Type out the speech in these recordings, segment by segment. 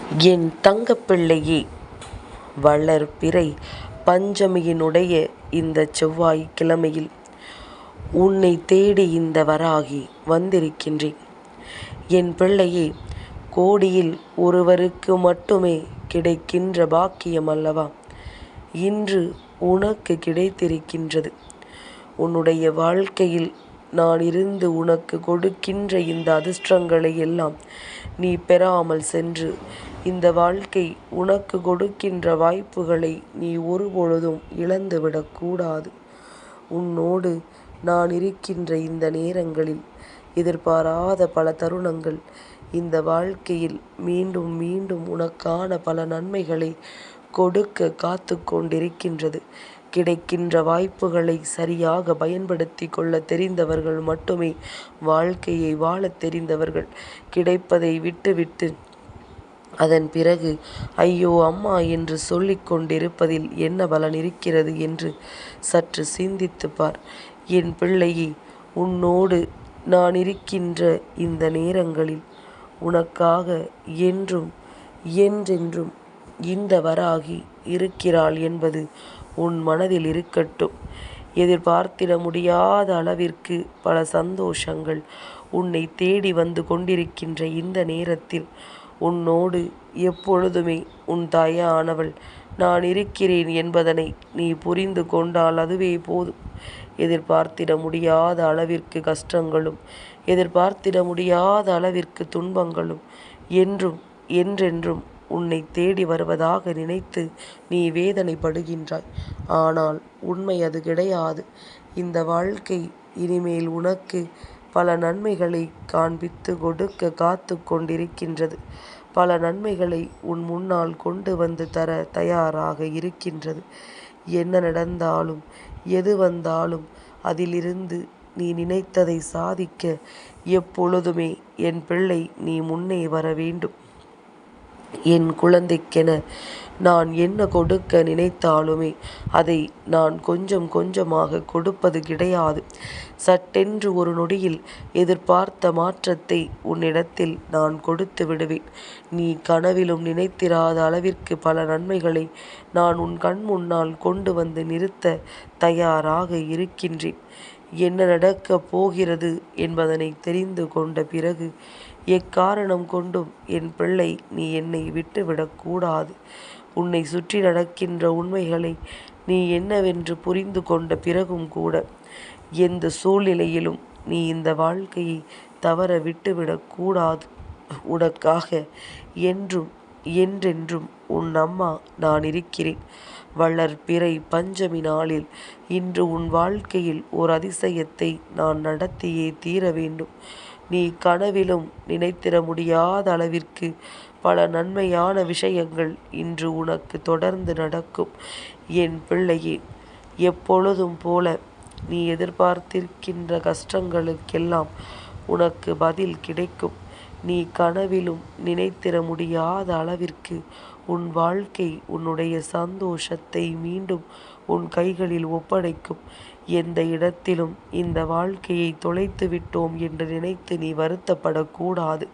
என் தங்கப்பிள்ளையே, வளர்பிறை பஞ்சமியினுடைய இந்த செவ்வாய் கிழமையில் உன்னை தேடி இந்த வராகி வந்திருக்கின்றேன். என் பிள்ளையே, கோடியில் ஒருவருக்கு மட்டுமே கிடைக்கின்ற பாக்கியம் அல்லவா இன்று உனக்கு கிடைத்திருக்கின்றது. உன்னுடைய வாழ்க்கையில் நான் இருந்து உனக்கு கொடுக்கின்ற இந்த அதிர்ஷ்டங்களை எல்லாம் நீ பெறாமல் சென்று இந்த வாழ்க்கை உனக்கு கொடுக்கின்ற வாய்ப்புகளை நீ ஒருபொழுதும் இழந்துவிடக்கூடாது. உன்னோடு நான் இருக்கின்ற இந்த நேரங்களில் எதிர்பாராத பல தருணங்கள் இந்த வாழ்க்கையில் மீண்டும் மீண்டும் உனக்கான பல நன்மைகளை கொடுக்க காத்து கொண்டிருக்கின்றது. கிடைக்கின்ற வாய்ப்புகளை சரியாக பயன்படுத்தி கொள்ள தெரிந்தவர்கள் மட்டுமே வாழ்க்கையை வாழத் தெரிந்தவர்கள். கிடைப்பதை விட்டுவிட்டு அதன் பிறகு ஐயோ அம்மா என்று சொல்லிக் கொண்டிருப்பதில் என்ன பலன் இருக்கிறது என்று சற்று சிந்தித்து பார். என் பிள்ளையே, உன்னோடு நான் இருக்கின்ற இந்த நேரங்களில் உனக்காக என்றும் என்றென்றும் இந்த வராகி இருக்கிறாள் என்பது உன் மனதில் இருக்கட்டும். எதிர்பார்த்திட முடியாத அளவிற்கு பல சந்தோஷங்கள் உன்னை தேடி வந்து கொண்டிருக்கின்ற இந்த நேரத்தில் உன்னோடு எப்பொழுதுமே உன் தாயானவள் நான் இருக்கிறேன் என்பதனை நீ புரிந்து கொண்டால் அதுவே போதும். எதிர்பார்த்திட முடியாத அளவிற்கு கஷ்டங்களும் எதிர்பார்த்திட முடியாத அளவிற்கு துன்பங்களும் என்றும் என்றென்றும் உன்னை தேடி வருவதாக நினைத்து நீ வேதனைப்படுகின்றாய். ஆனால் உண்மை அது கிடையாது. இந்த வாழ்க்கை இனிமேல் உனக்கு பல நன்மைகளை காண்பித்து கொடுக்க காத்து கொண்டிருக்கின்றது. பல நன்மைகளை உன் முன்னால் கொண்டு வந்து தர தயாராக இருக்கின்றது. என்ன நடந்தாலும் எது வந்தாலும் அதிலிருந்து நீ நினைத்ததை சாதிக்க எப்பொழுதுமே என் பிள்ளை நீ முன்னே வர வேண்டும். என் குழந்தைக்கென நான் என்ன கொடுக்க நினைத்தாலுமே அதை நான் கொஞ்சம் கொஞ்சமாக கொடுப்பது கிடையாது. சட்டென்று ஒரு நொடியில் எதிர்பார்த்த மாற்றத்தை உன்னிடத்தில் நான் கொடுத்து விடுவேன். நீ கனவிலும் நினைத்திராத அளவிற்கு பல நன்மைகளை நான் உன் கண் முன்னால் கொண்டு வந்து நிறுத்த தயாராக இருக்கின்றேன். என்ன நடக்கப் போகிறது என்பதனை தெரிந்து கொண்ட பிறகு எக்காரணம் கொண்டும் என் பிள்ளை நீ என்னை விட்டுவிடக்கூடாது. உன்னை சுற்றி நடக்கின்ற உண்மைகளை நீ என்னவென்று புரிந்து கொண்ட பிறகும் கூட எந்த சூழ்நிலையிலும் நீ இந்த வாழ்க்கையை தவற விட்டுவிடக்கூடாது. உனக்காக என்றும் என்றென்றும் உன் அம்மா நான் இருக்கிறேன். வளர்பிறை பஞ்சமி நாளில் இன்று உன் வாழ்க்கையில் ஓர் அதிசயத்தை நான் நடத்தியே தீர வேண்டும். நீ கனவிலும் நினைத்திட முடியாத அளவிற்கு பல நன்மையான விஷயங்கள் இன்று உனக்கு தொடர்ந்து நடக்கும். என் பிள்ளையே, எப்பொழுதும் போல நீ எதிர்பார்த்திருக்கின்ற கஷ்டங்களுக்கெல்லாம் உனக்கு பதில் கிடைக்கும். நீ கனவிலும் நினைத்திட முடியாத அளவிற்கு உன் வாழ்க்கை உன்னுடைய சந்தோஷத்தை மீண்டும் உன் கைகளில் ஒப்படைக்கும். எந்த இடத்திலும் இந்த வாழ்க்கையை தொலைத்து விட்டோம் என்று நினைத்து நீ வருத்தப்படக்கூடாது.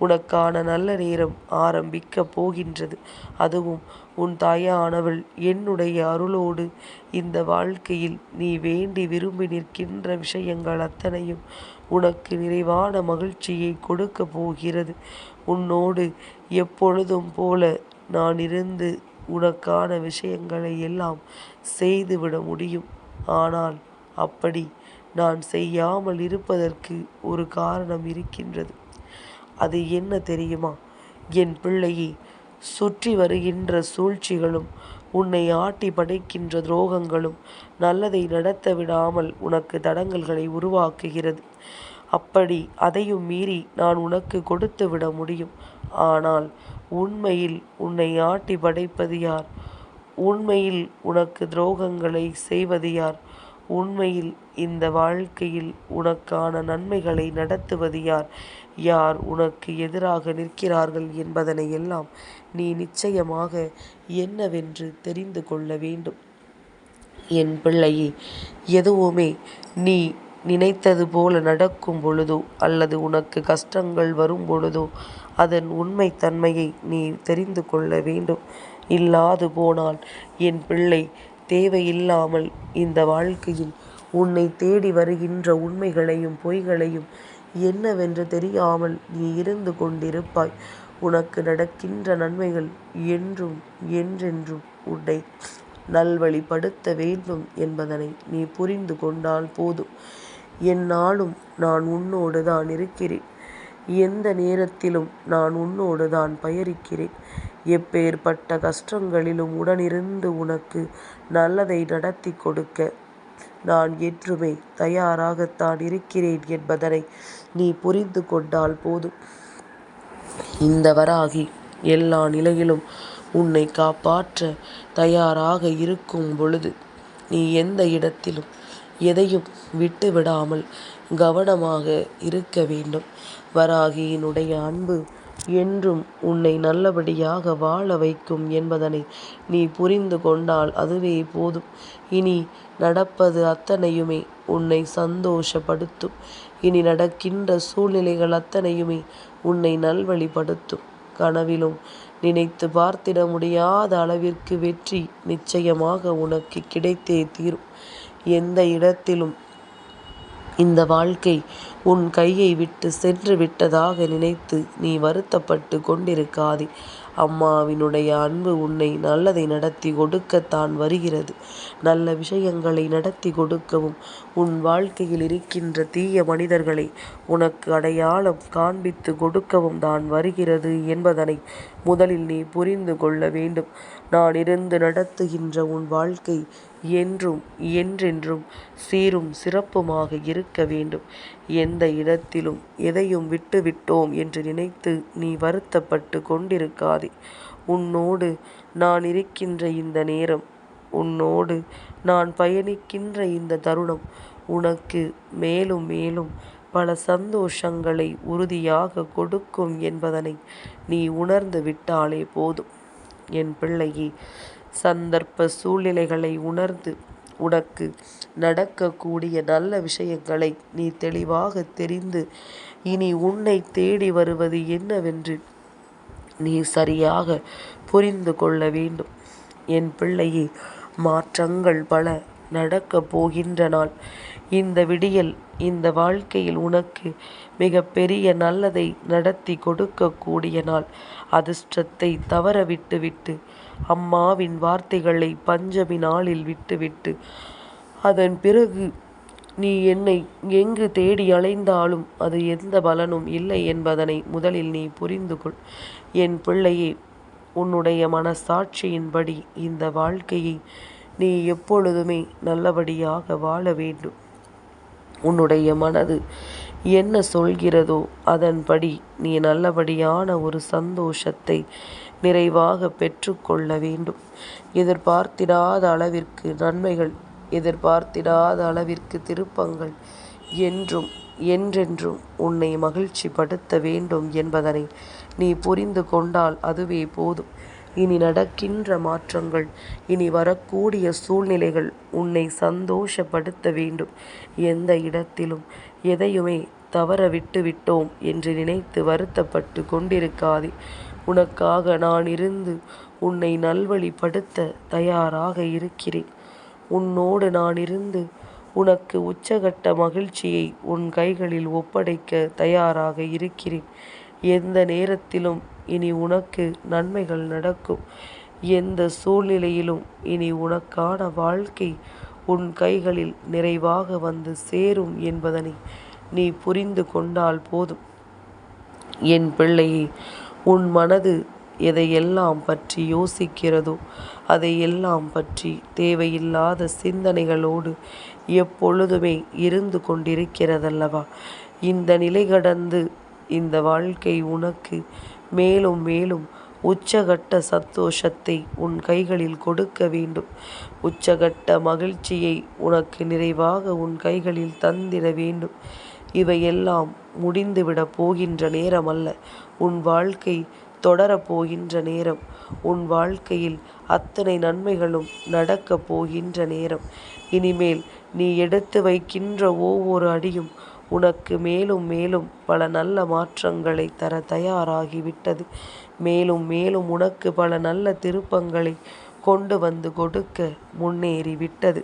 உனக்கான நல்ல நேரம் ஆரம்பிக்கப் போகின்றது. அதுவும் உன் தாயானவள் என்னுடைய அருளோடு இந்த வாழ்க்கையில் நீ வேண்டி விரும்பி நிற்கின்ற விஷயங்கள் அத்தனையும் உனக்கு நிறைவான மகிழ்ச்சியை கொடுக்க போகிறது. உன்னோடு எப்பொழுதும் போல நான் இருந்து உனக்கான விஷயங்களை எல்லாம் செய்துவிட முடியும். ஆனால் அப்படி நான் செய்யாமல் இருப்பதற்கு ஒரு காரணம் இருக்கின்றது. அது என்ன தெரியுமா? என் பிள்ளையை, சுற்றி வருகின்ற சூழ்ச்சிகளும் உன்னை ஆட்டி படைக்கின்ற துரோகங்களும் நல்லதை நடத்த விடாமல் உனக்கு தடங்கல்களை உருவாக்குகிறது. அப்படி அதையும் மீறி நான் உனக்கு கொடுத்து விட முடியும். ஆனால் உண்மையில் உன்னை ஆட்டி படைப்பது யார்? உண்மையில் உனக்கு துரோகங்களை செய்வது யார்? உண்மையில் இந்த வாழ்க்கையில் உனக்கான நன்மைகளை நடத்துவது யார்? யார் உனக்கு எதிராக நிற்கிறார்கள் என்பதனை எல்லாம் நீ நிச்சயமாக என்னவென்று தெரிந்து கொள்ள வேண்டும். என் பிள்ளையே, எதுவுமே நீ நினைத்தது போல நடக்கும் பொழுதோ அல்லது உனக்கு கஷ்டங்கள் வரும் பொழுதோ அதன் உண்மைத்தன்மையை நீ தெரிந்து கொள்ள வேண்டும். இல்லாது போனால் என் பிள்ளை, தேவையில்லாமல் இந்த வாழ்க்கையில் உன்னை தேடி வருகின்ற உண்மைகளையும் பொய்களையும் என்னவென்று தெரியாமல் நீ இருந்து கொண்டிருப்பாய். உனக்கு நடக்கின்ற நன்மைகள் என்றும் என்றென்றும் உன்னை நல்வழிப்படுத்த வேண்டும் என்பதனை நீ புரிந்து கொண்டால் போதும். எந்நாளும் நான் உன்னோடு தான் இருக்கிறேன். எந்த நேரத்திலும் நான் உன்னோடு தான் பயணிக்கிறேன். எப்பேற்பட்ட கஷ்டங்களிலும் உடனிருந்து உனக்கு நல்லதை நடத்தி கொடுக்க நான் என்றுமே தயாராகத்தான் இருக்கிறேன் என்பதனை நீ புரிந்து கொண்டால் போதும். இந்த வராகி எல்லா நிலையிலும் உன்னை காப்பாற்ற தயாராக இருக்கும் பொழுது நீ எந்த இடத்திலும் எதையும் விட்டு விடாமல் கவனமாக இருக்க வேண்டும். வராகியினுடைய அன்பு என்றும் உன்னை நல்லபடியாக வாழ வைக்கும் என்பதனை நீ புரிந்து கொண்டால் அதுவே போதும். இனி நடப்பது அத்தனையுமே உன்னை சந்தோஷப்படுத்தும். இனி நடக்கின்ற சூழ்நிலைகள் அத்தனையுமே உன்னை நல்வழிப்படுத்தும். கனவிலும் நினைத்து பார்த்திட முடியாத அளவிற்கு வெற்றி நிச்சயமாக உனக்கு கிடைத்தே தீரும். எந்த இடத்திலும் இந்த வாழ்க்கை உன் கையை விட்டு சென்று விட்டதாக நினைத்து நீ வருத்தப்பட்டு கொண்டிருக்காதே. அம்மாவினுடைய அன்பு உன்னை நல்லதை நடத்தி கொடுக்கத்தான் வருகிறது. நல்ல விஷயங்களை நடத்தி கொடுக்கவும், உன் வாழ்க்கையில் இருக்கின்ற தீய மனிதர்களை உனக்கு அடையாளம் காண்பித்து கொடுக்கவும் தான் வருகிறது என்பதனை முதலில் நீ புரிந்து கொள்ள வேண்டும். நான் இருந்து நடத்துகின்ற உன் வாழ்க்கை என்றும் என்றென்றும் சீரும் சிறப்புமாக இருக்க வேண்டும். எந்த இடத்திலும் எதையும் விட்டுவிட்டோம் என்று நினைத்து நீ வருத்தப்பட்டு கொண்டிருக்காதே. உன்னோடு நான் இருக்கின்ற இந்த நேரம், உன்னோடு நான் பயணிக்கின்ற இந்த தருணம் உனக்கு மேலும் மேலும் பல சந்தோஷங்களை உறுதியாக கொடுக்கும் என்பதனை நீ உணர்ந்து விட்டாலே போதும். என் பிள்ளையே, சந்தர்ப்ப சூழ்நிலைகளை உணர்ந்து உனக்கு நடக்கக்கூடிய நல்ல விஷயங்களை நீ தெளிவாக தெரிந்து இனி உன்னை தேடி வருவது என்னவென்று நீ சரியாக புரிந்து கொள்ள வேண்டும். என் பிள்ளையே, மாற்றங்கள் பல நடக்கப் போகின்ற நாள். இந்த விடியல் இந்த வாழ்க்கையில் உனக்கு மிக பெரிய நல்லதை நடத்தி கொடுக்கக்கூடிய நாள். அதிர்ஷ்டத்தை தவற விட்டுவிட்டு, அம்மாவின் வார்த்தைகளை பஞ்சமி நாளில் விட்டுவிட்டு, அதன் பிறகு நீ என்னை எங்கு தேடி அலைந்தாலும் அது எந்த பலனும் இல்லை என்பதனை முதலில் நீ புரிந்து கொள். என் பிள்ளையே, உன்னுடைய மனசாட்சியின்படி இந்த வாழ்க்கையை நீ எப்பொழுதுமே நல்லபடியாக வாழ வேண்டும். உன்னுடைய மனது என்ன சொல்கிறதோ அதன்படி நீ நல்லபடியான ஒரு சந்தோஷத்தை நிறைவாக பெற்றுக்கொள்ள வேண்டும். எதிர்பார்த்திடாத அளவிற்கு நன்மைகள், எதிர்பார்த்திடாத அளவிற்கு திருப்பங்கள் என்றும் என்றென்றும் உன்னை மகிழ்ச்சி படுத்த வேண்டும் என்பதனை நீ புரிந்து கொண்டால் அதுவே போதும். இனி நடக்கின்ற மாற்றங்கள், இனி வரக்கூடிய சூழ்நிலைகள் உன்னை சந்தோஷப்படுத்த வேண்டும். எந்த இடத்திலும் எதையுமே தவற விட்டு விட்டோம் என்று நினைத்து வருத்தப்பட்டு கொண்டிருக்காதே. உனக்காக நான் இருந்து உன்னை நல்வழிப்படுத்த தயாராக இருக்கிறேன். உன்னோடு நான் இருந்து உனக்கு உச்சகட்ட மகிழ்ச்சியை உன் கைகளில் ஒப்படைக்க தயாராக இருக்கிறேன். எந்த நேரத்திலும் இனி உனக்கு நன்மைகள் நடக்கும். எந்த சூழ்நிலையிலும் இனி உனக்கான வாழ்க்கை உன் கைகளில் நிறைவாக வந்து சேரும் என்பதனை நீ புரிந்து கொண்டால் போதும். என் பிள்ளையே, உன் மனது எதையெல்லாம் பற்றி யோசிக்கிறதோ அதையெல்லாம் பற்றி தேவையில்லாத சிந்தனைகளோடு எப்பொழுதுமே இருந்து கொண்டிருக்கிறதல்லவா? இந்த நிலை கடந்து இந்த வாழ்க்கை உனக்கு மேலும் மேலும் உச்சகட்ட சந்தோஷத்தை உன் கைகளில் கொடுக்க வேண்டும். உச்சகட்ட மகிழ்ச்சியை உனக்கு நிறைவாக உன் கைகளில் தந்திட வேண்டும். இவையெல்லாம் முடிந்துவிடப் போகின்ற நேரம் அல்ல. உன் வாழ்க்கை தொடரப்போகின்ற நேரம். உன் வாழ்க்கையில் அத்தனை நன்மைகளும் நடக்கப் போகின்ற நேரம். இனிமேல் நீ எடுத்து வைக்கின்ற ஒவ்வொரு அடியும் உனக்கு மேலும் மேலும் பல நல்ல மாற்றங்களை தர தயாராகிவிட்டது. மேலும் மேலும் உனக்கு பல நல்ல திருப்பங்களை கொண்டு வந்து கொடுக்க முன்னேறிவிட்டது.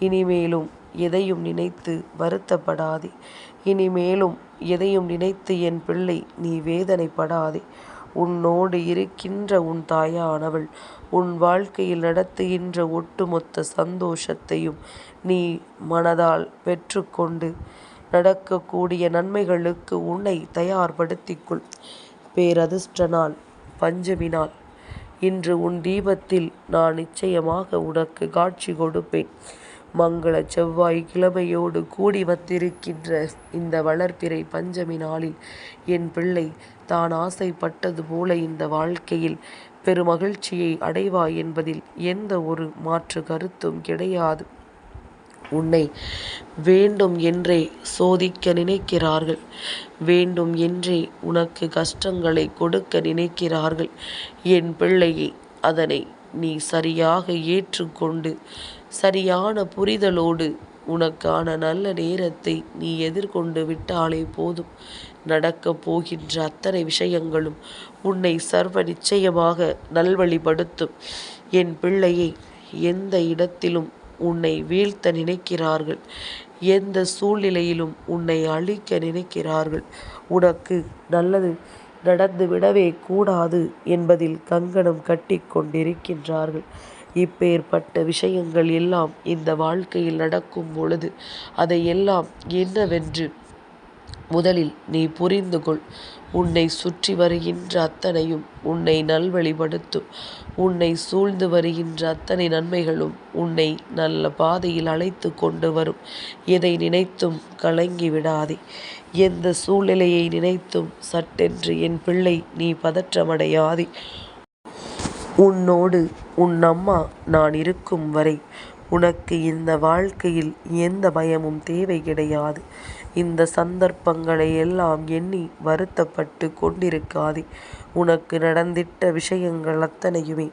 இனிமேலும் எதையும் நினைத்து வருத்தப்படாதே. இனிமேலும் எதையும் நினைத்து என் பிள்ளை நீ வேதனைப்படாதே. உன்னோடு இருக்கின்ற உன் தாயானவள் உன் வாழ்க்கையில் நடத்துகின்ற ஒட்டுமொத்த சந்தோஷத்தையும் நீ மனதால் பெற்றுக்கொண்டு நடக்கக்கூடிய நன்மைகளுக்கு உன்னை தயார்படுத்திக்கொள். பேரதிர்ஷ்ட நாள் பஞ்சமி நாள். இன்று உன் தீபத்தில் நான் நிச்சயமாக உனக்கு காட்சி கொடுப்பேன். மங்கள செவ்வாய் கிழமையோடு கூடி வந்திருக்கின்ற இந்த வளர்பிறை பஞ்சமி நாளில் என் பிள்ளை தான் ஆசைப்பட்டது போல இந்த வாழ்க்கையில் பெருமகிழ்ச்சியை அடைவாய் என்பதில் எந்த ஒரு மாற்று கருத்தும் கிடையாது. உன்னை வேண்டும் என்றே சோதிக்க நினைக்கிறார்கள். வேண்டும் என்றே உனக்கு கஷ்டங்களை கொடுக்க நினைக்கிறார்கள். என் பிள்ளையே, அதனை நீ சரியாக ஏற்றுக்கொண்டு சரியான புரிதலோடு உனக்கான நல்ல நேரத்தை நீ எதிர்கொண்டு விட்டாலே போதும். நடக்கப் போகின்ற அத்தனை விஷயங்களும் உன்னை சர்வ நிச்சயமாக நல்வழிப்படுத்தும். என் பிள்ளையை, எந்த இடத்திலும் உன்னை வீழ்த்த நினைக்கிறார்கள். எந்த சூழ்நிலையிலும் உன்னை அழிக்க நினைக்கிறார்கள். உனக்கு நல்லது நடந்துவிடவே கூடாது என்பதில் கங்கணம் கட்டி கொண்டிருக்கின்றார்கள். இப்பேற்பட்ட விஷயங்கள் எல்லாம் இந்த வாழ்க்கையில் நடக்கும் பொழுது அதையெல்லாம் என்னவென்று முதலில் நீ புரிந்து கொள். உன்னை சுற்றி வருகின்ற அத்தனையும் உன்னை நல்வழிப்படுத்தும். உன்னை சூழ்ந்து வருகின்ற அத்தனை நன்மைகளும் உன்னை நல்ல பாதையில் அழைத்து கொண்டு வரும். எதை நினைத்தும் கலங்கி விடாதே. எந்த சூழ்நிலையை நினைத்தும் சட்டென்று என் பிள்ளை நீ பதற்றமடையாதே. உன்னோடு உன் அம்மா நான் இருக்கும் வரை உனக்கு இந்த வாழ்க்கையில் எந்த பயமும் தேவை கிடையாது. இந்த சந்தர்ப்பங்களை எல்லாம் எண்ணி வருத்தப்பட்டு கொண்டிருக்காதே. உனக்கு நடந்திட்ட விஷயங்கள் அத்தனையுமே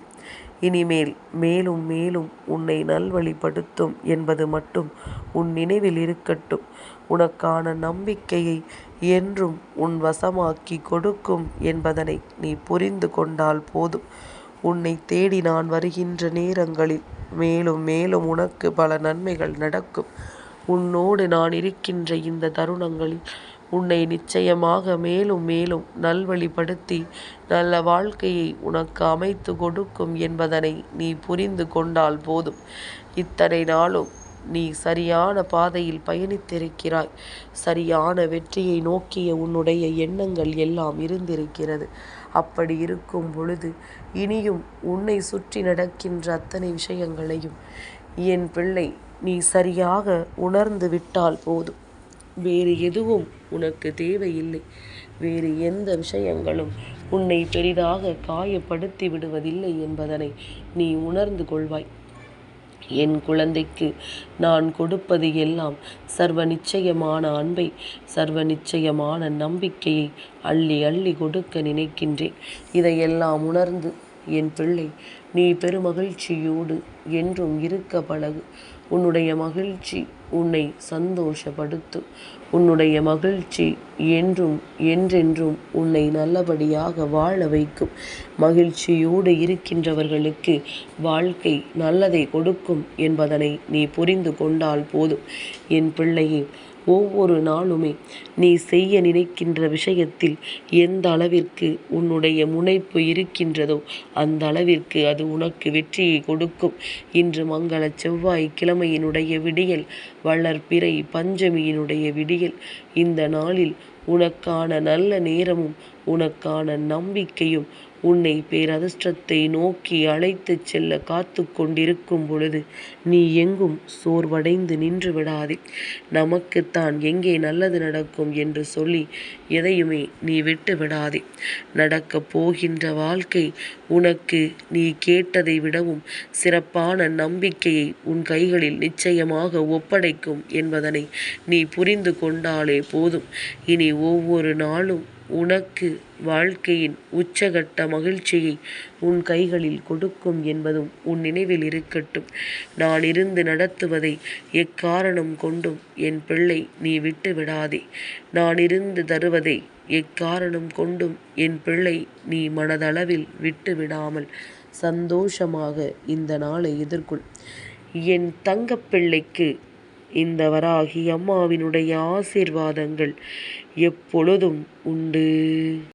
இனிமேல் மேலும் மேலும் உன்னை நல்வழிப்படுத்தும் என்பது மட்டும் உன் நினைவில் இருக்கட்டும். உனக்கான நம்பிக்கையை என்றும் உன் வசமாக்கி கொடுக்கும் என்பதனை நீ புரிந்து கொண்டால் போதும். உன்னை தேடி நான் வருகின்ற நேரங்களில் மேலும் மேலும் உனக்கு பல நன்மைகள் நடக்கும். உன்னோடு நான் இருக்கின்ற இந்த தருணங்களில் உன்னை நிச்சயமாக மேலும் மேலும் நல்வழிப்படுத்தி நல்ல வாழ்க்கையை உனக்கு அமைத்து கொடுக்கும் என்பதனை நீ புரிந்து கொண்டால் போதும். இத்தனை நாளும் நீ சரியான பாதையில் பயணித்திருக்கிறாய். சரியான வெற்றியை நோக்கிய உன்னுடைய எண்ணங்கள் எல்லாம் இருந்திருக்கிறது. அப்படி இருக்கும் பொழுது இனியும் உன்னை சுற்றி நடக்கின்ற அத்தனை விஷயங்களையும் என் பிள்ளை நீ சரியாக உணர்ந்து விட்டால் போதும். வேறு எதுவும் உனக்கு தேவையில்லை. வேறு எந்த விஷயங்களும் உன்னை பெரிதாக காயப்படுத்தி விடுவதில்லை என்பதனை நீ உணர்ந்து கொள்வாய். என் குழந்தைக்கு நான் கொடுப்பது எல்லாம் சர்வ நிச்சயமான அன்பை, சர்வ நிச்சயமான நம்பிக்கையை அள்ளி அள்ளி கொடுக்க நினைக்கின்றேன். இதையெல்லாம் உணர்ந்து என் பிள்ளை நீ பெருமகிழ்ச்சியோடு என்றும் இருக்க பழகு. உன்னுடைய மகிழ்ச்சி உன்னை சந்தோஷப்படுத்தும். உன்னுடைய மகிழ்ச்சி என்றும் என்றென்றும் உன்னை நல்லபடியாக வாழ வைக்கும். மகிழ்ச்சியோடு இருக்கின்றவர்களுக்கு வாழ்க்கை நல்லதை கொடுக்கும் என்பதனை நீ புரிந்து கொண்டால் போதும். என் பிள்ளையே, ஒவ்வொரு நாளுமே நீ செய்ய நினைக்கின்ற விஷயத்தில் எந்த அளவிற்கு உன்னுடைய முனைப்பு இருக்கின்றதோ அந்த அளவிற்கு அது உனக்கு வெற்றியை கொடுக்கும். இன்று மங்கள செவ்வாய் கிழமையினுடைய விடியல், வளர்பிறை பஞ்சமியினுடைய விடியல். இந்த நாளில் உனக்கான நல்ல நேரமும் உனக்கான நம்பிக்கையும் உன்னை பேரதிர்ஷ்டத்தை நோக்கி அழைத்துச் செல்ல காத்து கொண்டிருக்கும் பொழுது நீ எங்கும் சோர்வடைந்து நின்று விடாதே. நமக்குத்தான் எங்கே நல்லது நடக்கும் என்று சொல்லி எதையுமே நீ விட்டு விடாதே. நடக்கப் போகின்ற வாழ்க்கை உனக்கு நீ கேட்டதை விடவும் சிறப்பான நம்பிக்கையை உன் கைகளில் நிச்சயமாக ஒப்படைக்கும் என்பதனை நீ புரிந்து கொண்டாலே போதும். இனி ஒவ்வொரு நாளும் உனக்கு வாழ்க்கையின் உச்சகட்ட மகிழ்ச்சியை உன் கைகளில் கொடுக்கும் என்பதும் உன் நினைவில் இருக்கட்டும். நான் இருந்து நடத்துவதை எக்காரணம் கொண்டும் என் பிள்ளை நீ விட்டு விடாதே. நான் இருந்து தருவதை எக்காரணம் கொண்டும் என் பிள்ளை நீ மனதளவில் விட்டு விடாமல் சந்தோஷமாக இந்த நாளை எதிர்கொள். என் தங்கப்பிள்ளைக்கு இந்த வராகி அம்மாவினுடைய ஆசீர்வாதங்கள் எப்பொழுதும் உண்டு.